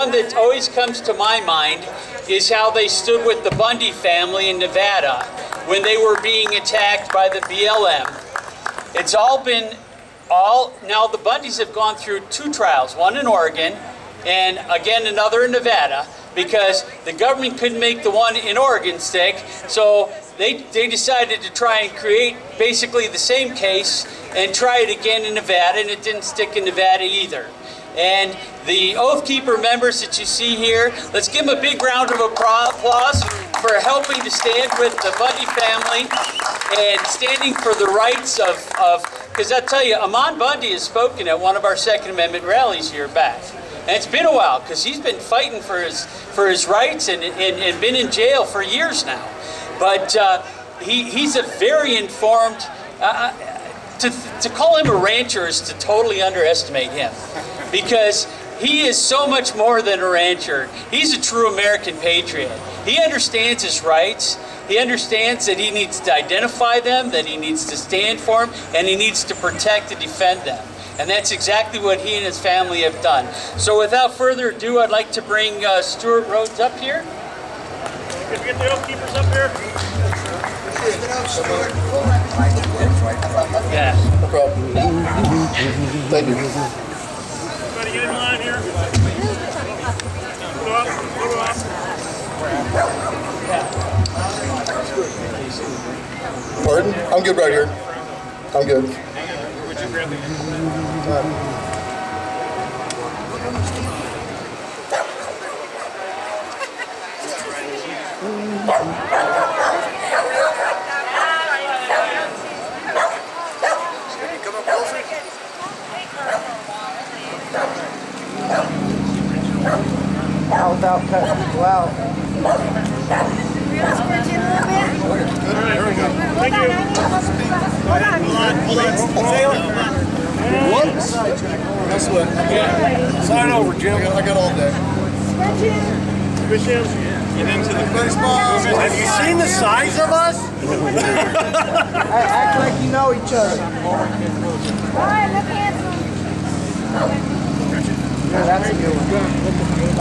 one that always comes to my mind is how they stood with the Bundy family in Nevada when they were being attacked by the BLM. It's now the Bundys have gone through 2 trials, one in Oregon and again another in Nevada, because the government couldn't make the one in Oregon stick, so they decided to try and create basically the same case and try it again in Nevada, and it didn't stick in Nevada either. And the Oathkeeper members that you see here, let's give them a big round of applause for helping to stand with the Bundy family and standing for the rights of because I'll tell you, Amon Bundy has spoken at one of our Second Amendment rallies here back. And it's been a while because he's been fighting for his rights and been in jail for years now. But he's a very informed, to call him a rancher is to totally underestimate him, because he is so much more than a rancher. He's a true American patriot. He understands his rights. He understands that he needs to identify them, that he needs to stand for them, and he needs to protect and defend them. And that's exactly what he and his family have done. So without further ado, I'd like to bring Stewart Rhodes up here. Can we get the Oathkeepers up here? Yeah. No problem. Thank you. Everybody get in line here. Go up. Pardon? I'm good right here. I'm good. Would you grab the Without cutting people out. Thank you. Hold on. What? Guess what? Sign over, Jim. I got all day. Get into the first ball. Have you seen the size of us? Act like you know each other. Alright, look handsome. Yeah, that's a good one.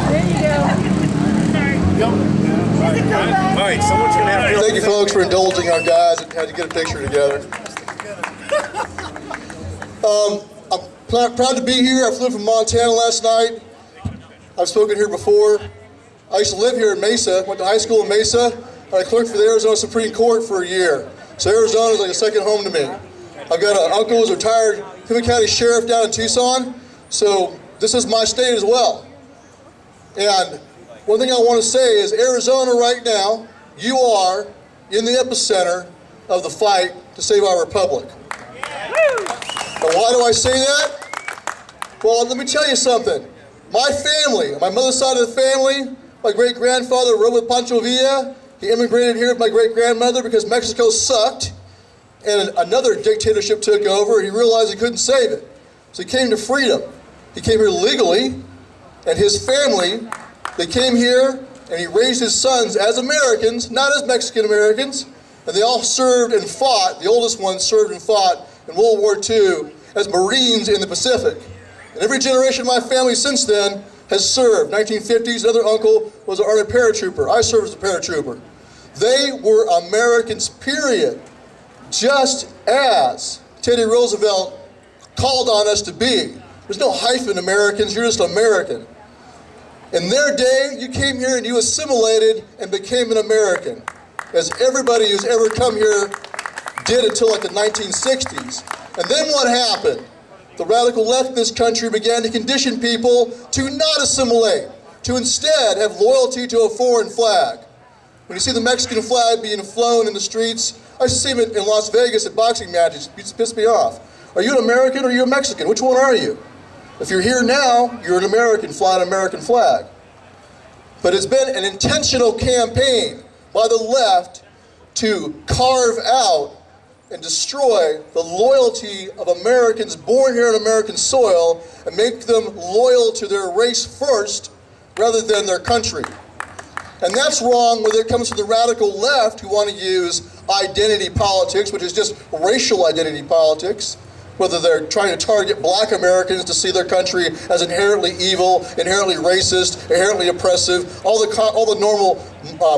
There you go. All right, someone's going to have to... Thank you, folks, for indulging our guys and had to get a picture together. I'm proud to be here. I flew from Montana last night. I've spoken here before. I used to live here in Mesa, went to high school in Mesa, and I clerked for the Arizona Supreme Court for a year. So Arizona is like a second home to me. I've got an uncle who's a retired Pima County Sheriff down in Tucson, so this is my state as well. And one thing I want to say is Arizona right now, you are in the epicenter of the fight to save our republic. But why do I say that? Well, let me tell you something. My family, my mother's side of the family, my great-grandfather rode with Pancho Villa. He immigrated here with my great-grandmother because Mexico sucked, and another dictatorship took over. He realized he couldn't save it. So he came to freedom. He came here legally, and his family, they came here, and he raised his sons as Americans, not as Mexican Americans, and they all served and fought. The oldest one served and fought in World War II as Marines in the Pacific. And every generation of my family since then has served. 1950s, another uncle was an Army paratrooper. I served as a paratrooper. They were Americans, period. Just as Teddy Roosevelt called on us to be. There's no hyphen Americans, you're just American. In their day, you came here and you assimilated and became an American, as everybody who's ever come here did until like the 1960s. And then what happened? The radical left in this country began to condition people to not assimilate, to instead have loyalty to a foreign flag. When you see the Mexican flag being flown in the streets, I used to see them in Las Vegas at boxing matches. It used to piss me off. Are you an American or are you a Mexican? Which one are you? If you're here now, you're an American, flying an American flag. But it's been an intentional campaign by the left to carve out and destroy the loyalty of Americans born here on American soil and make them loyal to their race first rather than their country. And that's wrong whether it comes from the radical left who want to use identity politics, which is just racial identity politics, whether they're trying to target black Americans to see their country as inherently evil, inherently racist, inherently oppressive, all the normal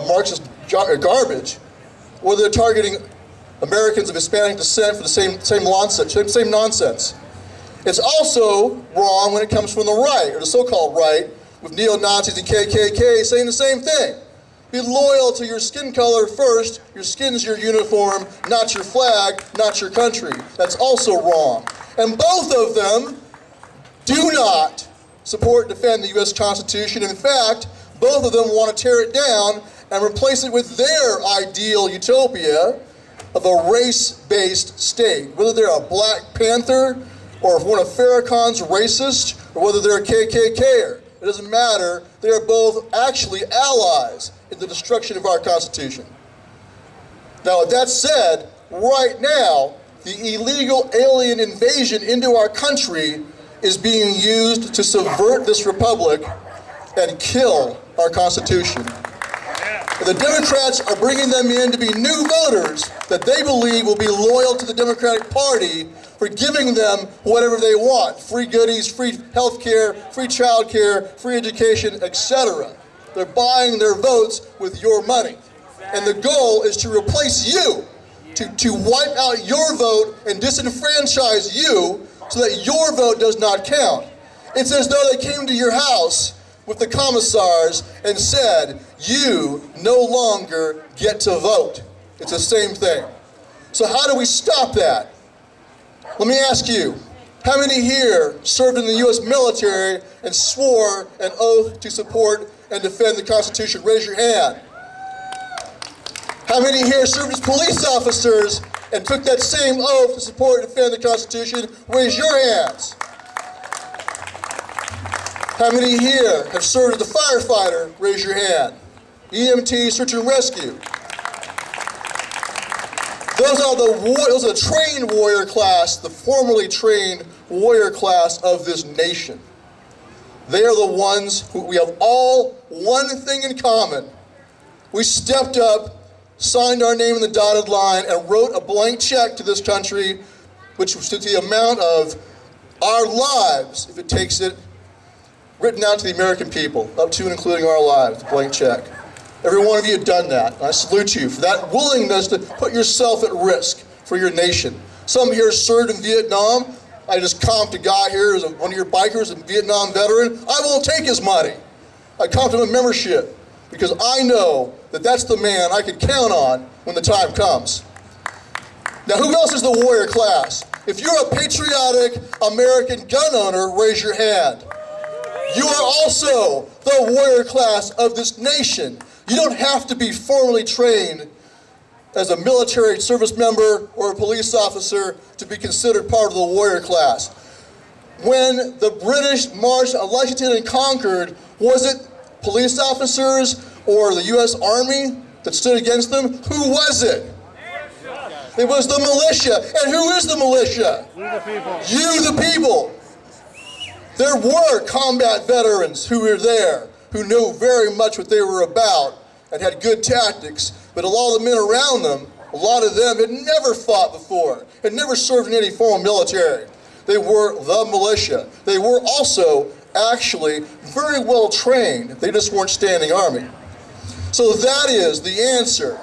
Marxist garbage, whether they're targeting Americans of Hispanic descent for the same nonsense. It's also wrong when it comes from the right, or the so-called right, with neo-Nazis and KKK saying the same thing. Be loyal to your skin color first. Your skin's your uniform, not your flag, not your country. That's also wrong. And both of them do not support and defend the U.S. Constitution. In fact, both of them want to tear it down and replace it with their ideal utopia of a race-based state. Whether they're a Black Panther, or if one of Farrakhan's racist, or whether they're a KKKer. It doesn't matter. They are both actually allies in the destruction of our Constitution. Now, with that said, right now, the illegal alien invasion into our country is being used to subvert this republic and kill our Constitution. And the Democrats are bringing them in to be new voters that they believe will be loyal to the Democratic Party for giving them whatever they want. Free goodies, free health care, free child care, free education, etc. They're buying their votes with your money. And the goal is to replace you, to wipe out your vote and disenfranchise you so that your vote does not count. It's as though they came to your house with the commissars and said, you no longer get to vote. It's the same thing. So how do we stop that? Let me ask you, how many here served in the U.S. military and swore an oath to support and defend the Constitution? Raise your hand. How many here served as police officers and took that same oath to support and defend the Constitution? Raise your hands. How many here have served as a firefighter? Raise your hand. EMT, search and rescue. Those are the trained warrior class, the formerly trained warrior class of this nation. They are the ones who we have all one thing in common. We stepped up, signed our name in the dotted line, and wrote a blank check to this country, which was to the amount of our lives, if it takes it, written out to the American people, up to and including our lives, a blank check. Every one of you have done that. And I salute you for that willingness to put yourself at risk for your nation. Some here served in Vietnam. I just comped a guy here who's one of your bikers, a Vietnam veteran. I won't take his money. I comped him a membership because I know that that's the man I can count on when the time comes. Now, who else is the warrior class? If you're a patriotic American gun owner, raise your hand. You are also the warrior class of this nation. You don't have to be formally trained as a military service member or a police officer to be considered part of the warrior class. When the British marched on Lexington and conquered, was it police officers or the U.S. Army that stood against them? Who was it? It was the militia. And who is the militia? We the people. You the people. There were combat veterans who were there, who knew very much what they were about and had good tactics, but a lot of the men around them, a lot of them had never fought before, had never served in any form of military. They were the militia. They were also actually very well trained. They just weren't standing army. So that is the answer.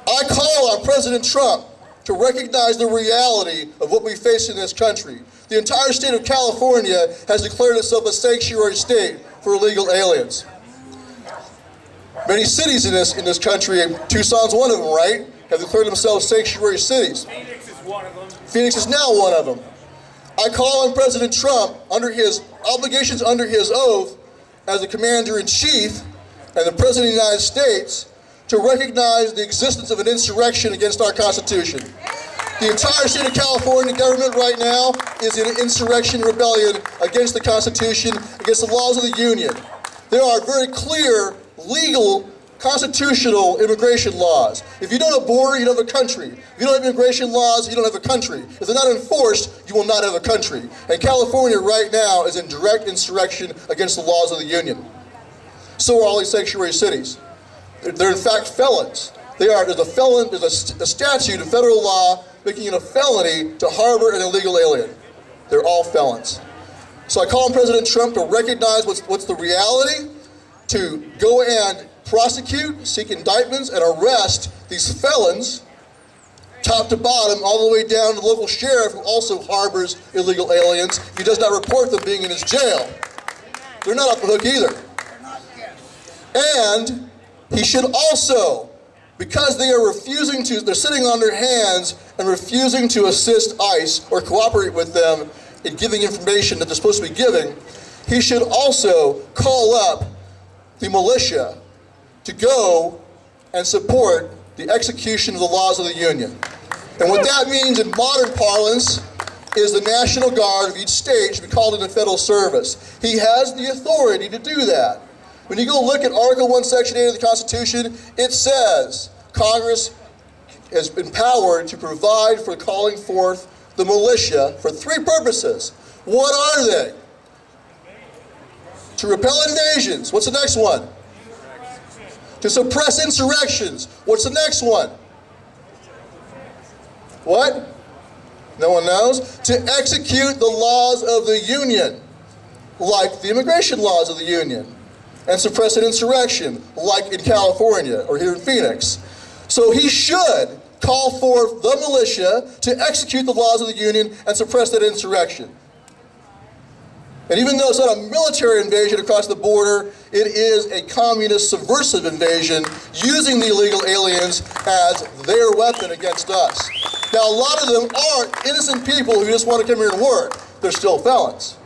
I call on President Trump to recognize the reality of what we face in this country. The entire state of California has declared itself a sanctuary state for illegal aliens. Many cities in this country, Tucson's one of them, right, have declared themselves sanctuary cities. Phoenix is one of them. Phoenix is now one of them. I call on President Trump, under his obligations under his oath as the Commander-in-Chief and the President of the United States, to recognize the existence of an insurrection against our Constitution. The entire state of California government right now is in an insurrection rebellion against the Constitution, against the laws of the Union. There are very clear, legal, constitutional immigration laws. If you don't have a border, you don't have a country. If you don't have immigration laws, you don't have a country. If they're not enforced, you will not have a country. And California right now is in direct insurrection against the laws of the Union. So are all these sanctuary cities. They're in fact felons. There's a statute, a federal law, making it a felony to harbor an illegal alien. They're all felons. So I call on President Trump to recognize what's the reality, to go and prosecute, seek indictments, and arrest these felons, top to bottom, all the way down to the local sheriff who also harbors illegal aliens. He does not report them being in his jail. They're not off the hook either. And he should also, because they are refusing to, they're sitting on their hands and refusing to assist ICE or cooperate with them in giving information that they're supposed to be giving, he should also call up the militia to go and support the execution of the laws of the Union. And what that means in modern parlance is the National Guard of each state should be called into federal service. He has the authority to do that. When you go look at Article 1, Section 8 of the Constitution, it says Congress is empowered to provide for calling forth the militia for 3 purposes. What are they? To repel invasions. What's the next one? To suppress insurrections. What's the next one? What? No one knows. To execute the laws of the Union, like the immigration laws of the Union, and suppress an insurrection, like in California or here in Phoenix. So he should call forth the militia to execute the laws of the Union and suppress that insurrection. And even though it's not a military invasion across the border, it is a communist subversive invasion using the illegal aliens as their weapon against us. Now, a lot of them are innocent people who just want to come here and work. They're still felons.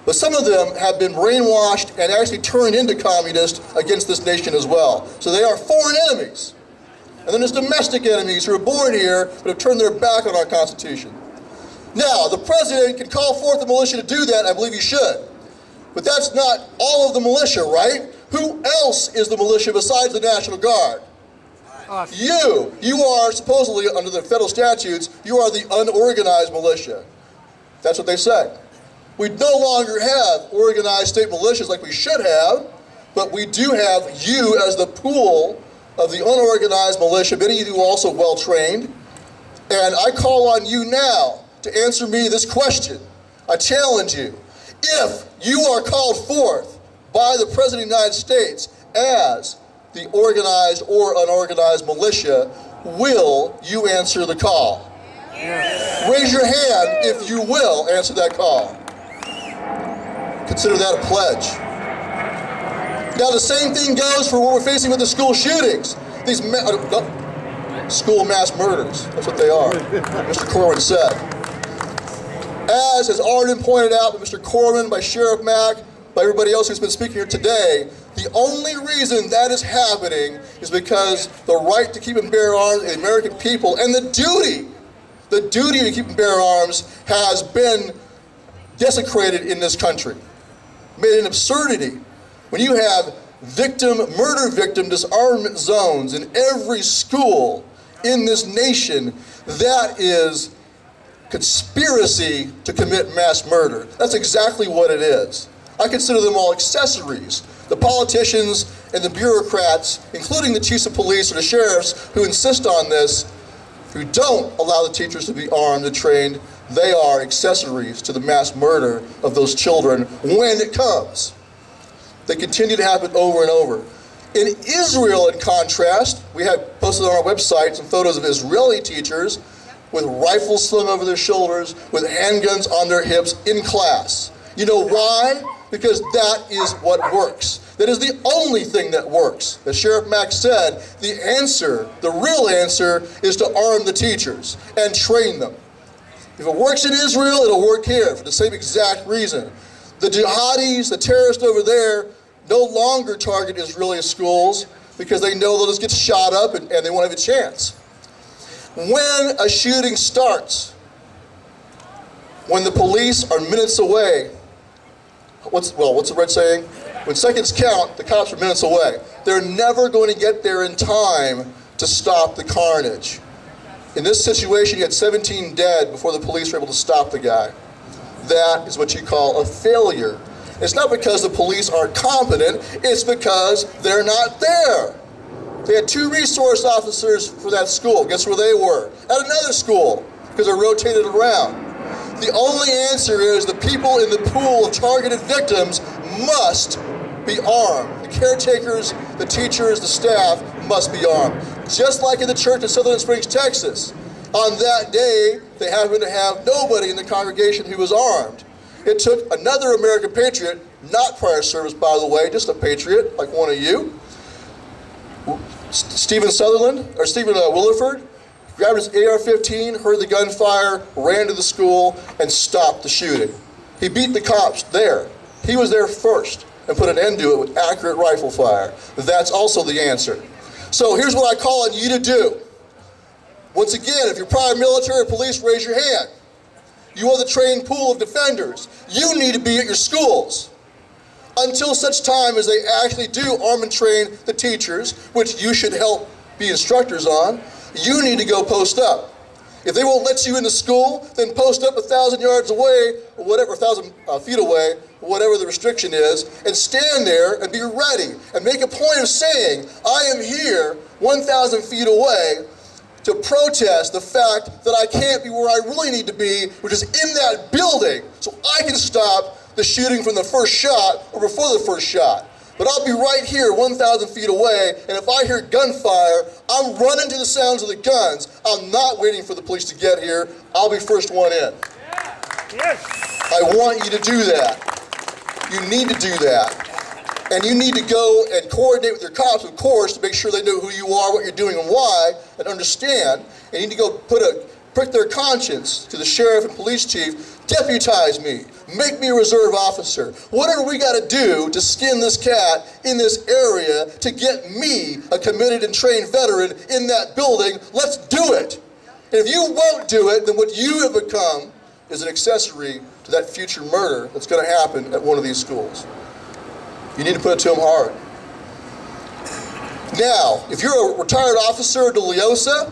But some of them have been brainwashed and actually turned into communists against this nation as well. So they are foreign enemies. And then there's domestic enemies who are born here but have turned their back on our Constitution. Now, the president can call forth the militia to do that. I believe he should. But that's not all of the militia, right? Who else is the militia besides the National Guard? Us. You are supposedly, under the federal statutes, you are the unorganized militia. That's what they say. We no longer have organized state militias like we should have, but we do have you as the pool of the unorganized militia, many of you also well-trained. And I call on you now to answer me this question. I challenge you. If you are called forth by the President of the United States as the organized or unorganized militia, will you answer the call? Yes. Raise your hand if you will answer that call. Consider that a pledge. Now the same thing goes for what we're facing with the school shootings. These school mass murders. That's what they are, Mr. Corwin said. As has already been pointed out by Mr. Corwin, by Sheriff Mack, by everybody else who's been speaking here today, the only reason that is happening is because the right to keep and bear arms of the American people and the duty to keep and bear arms has been desecrated in this country, made an absurdity. When you have murder victim disarmament zones in every school in this nation, that is conspiracy to commit mass murder. That's exactly what it is. I consider them all accessories. The politicians and the bureaucrats, including the chiefs of police or the sheriffs who insist on this, who don't allow the teachers to be armed and trained, they are accessories to the mass murder of those children when it comes. They continue to happen over and over. In Israel, in contrast, we have posted on our website some photos of Israeli teachers with rifles slung over their shoulders, with handguns on their hips in class. You know why? Because that is what works. That is the only thing that works. As Sheriff Mack said, the answer, the real answer, is to arm the teachers and train them. If it works in Israel, it'll work here for the same exact reason. The jihadis, the terrorists over there, no longer target Israeli schools because they know they'll just get shot up and they won't have a chance. When a shooting starts, when the police are minutes away, what's the red saying? When seconds count, the cops are minutes away. They're never going to get there in time to stop the carnage. In this situation, you had 17 dead before the police were able to stop the guy. That is what you call a failure. It's not because the police aren't competent, it's because they're not there. They had 2 resource officers for that school. Guess where they were? At another school, because they're rotated around. The only answer is the people in the pool of targeted victims must be armed. The caretakers, the teachers, the staff must be armed. Just like in the church in Sutherland Springs, Texas. On that day, they happened to have nobody in the congregation who was armed. It took another American patriot, not prior service by the way, just a patriot like one of you, Stephen Williford, grabbed his AR-15, heard the gunfire, ran to the school, and stopped the shooting. He beat the cops there. He was there first and put an end to it with accurate rifle fire. That's also the answer. So here's what I call on you to do. Once again, if you're prior military or police, raise your hand. You are the trained pool of defenders. You need to be at your schools. Until such time as they actually do arm and train the teachers, which you should help be instructors on, you need to go post up. If they won't let you into school, then post up 1,000 yards away, or whatever, 1,000 feet away, whatever the restriction is, and stand there and be ready, and make a point of saying, I am here 1,000 feet away to protest the fact that I can't be where I really need to be, which is in that building, so I can stop the shooting from the first shot or before the first shot. But I'll be right here 1,000 feet away, and if I hear gunfire, I'm running to the sounds of the guns. I'm not waiting for the police to get here. I'll be first one in. Yes. I want you to do that. You need to do that. And you need to go and coordinate with your cops, of course, to make sure they know who you are, what you're doing, and why, and understand. And you need to go prick their conscience to the sheriff and police chief, deputize me, make me a reserve officer. Whatever we got to do to skin this cat in this area to get me, a committed and trained veteran, in that building, let's do it. And if you won't do it, then what you have become is an accessory to that future murder that's going to happen at one of these schools. You need to put it to them hard. Now, if you're a retired officer at LEOSA,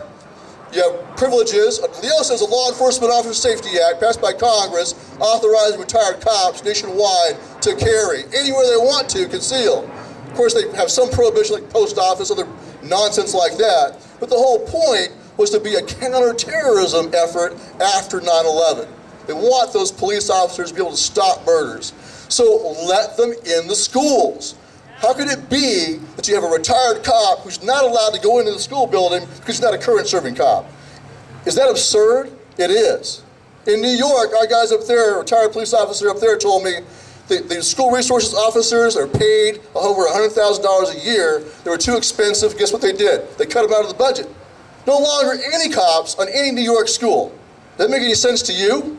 you have privileges. LEOSA is a Law Enforcement Officer Safety Act passed by Congress, authorizing retired cops nationwide to carry anywhere they want to, conceal. Of course, they have some prohibition like post office, other nonsense like that. But the whole point was to be a counterterrorism effort after 9/11. They want those police officers to be able to stop murders. So let them in the schools. How could it be that you have a retired cop who's not allowed to go into the school building because he's not a current serving cop? Is that absurd? It is. In New York, our guys up there, a retired police officer up there told me the school resources officers are paid over $100,000 a year. They were too expensive. Guess what they did? They cut them out of the budget. No longer any cops on any New York school. Does that make any sense to you?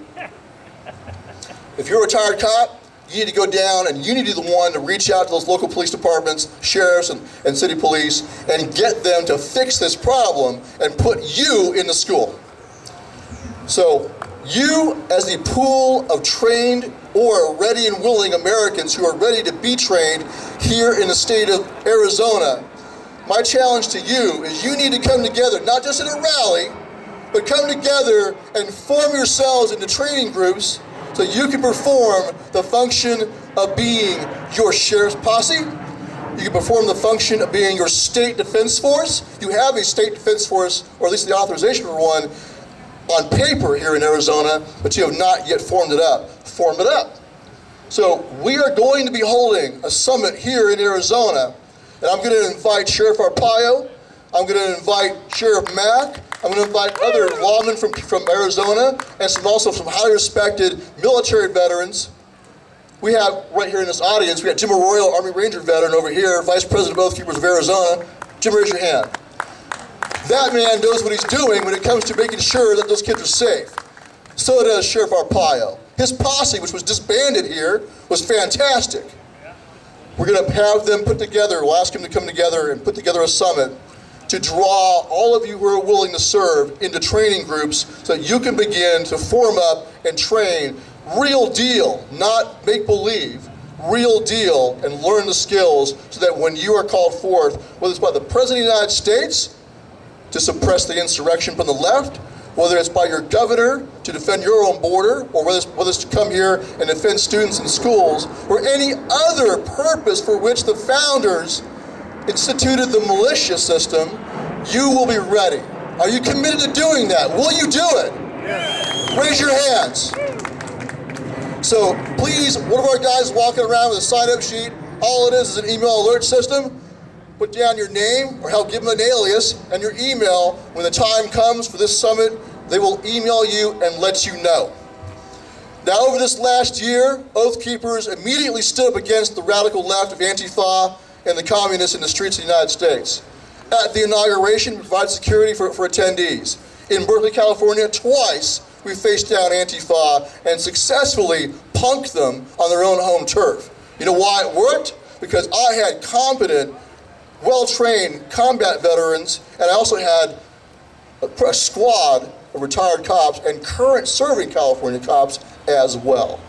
If you're a retired cop, you need to go down and you need to be the one to reach out to those local police departments, sheriffs and city police, and get them to fix this problem and put you in the school. So you, as the pool of trained or ready and willing Americans who are ready to be trained here in the state of Arizona, my challenge to you is you need to come together, not just in a rally, but come together and form yourselves into training groups so you can perform the function of being your sheriff's posse. You can perform the function of being your state defense force. You have a state defense force, or at least the authorization for one, on paper here in Arizona, but you have not yet formed it up. Form it up. So we are going to be holding a summit here in Arizona, and I'm going to invite Sheriff Arpaio, I'm going to invite Sheriff Mack, I'm going to invite other lawmen from Arizona, and also some highly respected military veterans. We have, right here in this audience, we got Jim Arroyo, Army Ranger veteran over here, Vice President of Oathkeepers of Arizona. Jim, raise your hand. That man knows what he's doing when it comes to making sure that those kids are safe. So does Sheriff Arpaio. His posse, which was disbanded here, was fantastic. We're going to have them put together, we'll ask them to come together and put together a summit to draw all of you who are willing to serve into training groups so that you can begin to form up and train real deal, not make-believe, real deal, and learn the skills so that when you are called forth, whether it's by the President of the United States to suppress the insurrection from the left, whether it's by your governor to defend your own border, or whether it's to come here and defend students in schools, or any other purpose for which the founders instituted the militia system, you will be ready. Are you committed to doing that? Will you do it? Yes. Raise your hands. So please, one of our guys walking around with a sign-up sheet, all it is an email alert system. Put down your name, or help give them an alias, and your email. When the time comes for this summit, they will email you and let you know. Now, over this last year, Oathkeepers immediately stood up against the radical left of Antifa and the communists in the streets of the United States. At the inauguration, we provided security for attendees. In Berkeley, California, twice we faced down Antifa and successfully punked them on their own home turf. You know why it worked? Because I had competent, well-trained combat veterans, and I also had a squad of retired cops and current serving California cops as well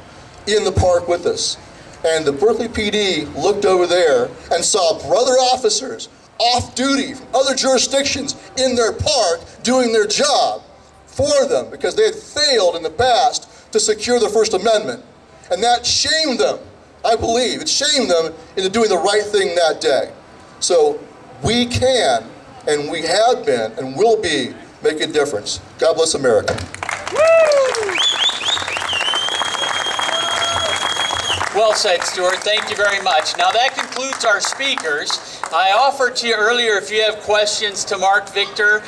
in the park with us. And the Berkeley PD looked over there and saw brother officers off duty from other jurisdictions in their park doing their job for them because they had failed in the past to secure the First Amendment. And that shamed them, I believe. It shamed them into doing the right thing that day. So we can, and we have been, and will be, making a difference. God bless America. Well said, Stewart. Thank you very much. Now that concludes our speakers. I offered to you earlier if you have questions to Mark Victor.